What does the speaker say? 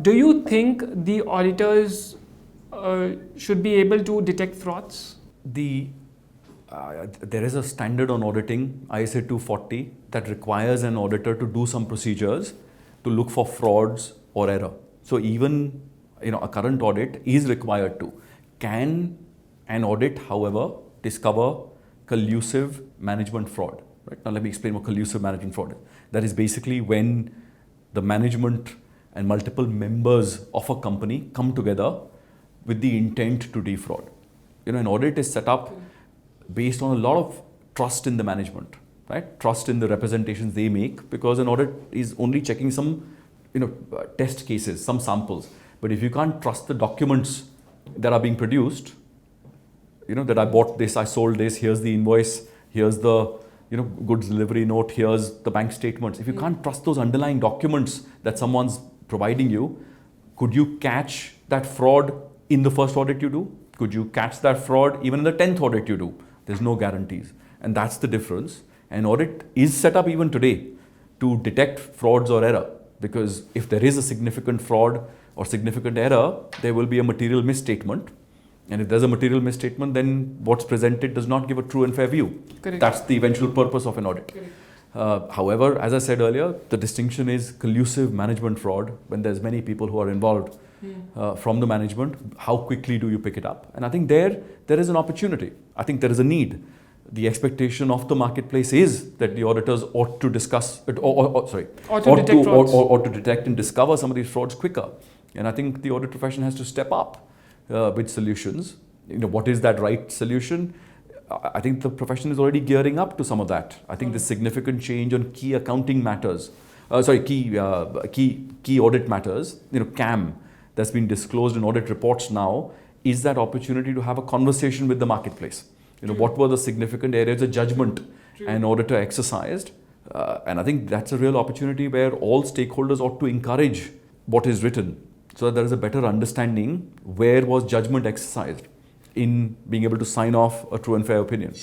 Do you think the auditors should be able to detect frauds? There is a standard on auditing, ISA 240, that requires an auditor to do some procedures to look for frauds or error. So even a current audit is required to. Can an audit, however, discover collusive management fraud? Right? Now let me explain what collusive management fraud is. That is basically when the management and multiple members of a company come together with the intent to defraud. An audit is set up based on a lot of trust in the management, right? Trust in the representations they make, because an audit is only checking some, test cases, some samples. But if you can't trust the documents that are being produced, that I bought this, I sold this, here's the invoice, here's the, goods delivery note, here's the bank statements. If you can't trust those underlying documents that someone's providing you, could you catch that fraud in the first audit you do? Could you catch that fraud even in the 10th audit you do? There's no guarantees. And that's the difference. An audit is set up even today to detect frauds or error, because if there is a significant fraud or significant error, there will be a material misstatement. And if there's a material misstatement, then what's presented does not give a true and fair view. Correct. That's the eventual purpose of an audit. However, as I said earlier, the distinction is collusive management fraud, when there's many people who are involved from the management. How quickly do you pick it up? And I think there is an opportunity. I think there is a need. The expectation of the marketplace is that the auditors ought to discuss, ought to detect and discover some of these frauds quicker. And I think the audit profession has to step up with solutions. What is that right solution? I think the profession is already gearing up to some of that. I think the significant change on key accounting matters, key audit matters, CAM, that's been disclosed in audit reports now, is that opportunity to have a conversation with the marketplace. What were the significant areas of judgment an auditor exercised? And I think that's a real opportunity where all stakeholders ought to encourage what is written, so that there is a better understanding where was judgment exercised in being able to sign off a true and fair opinion.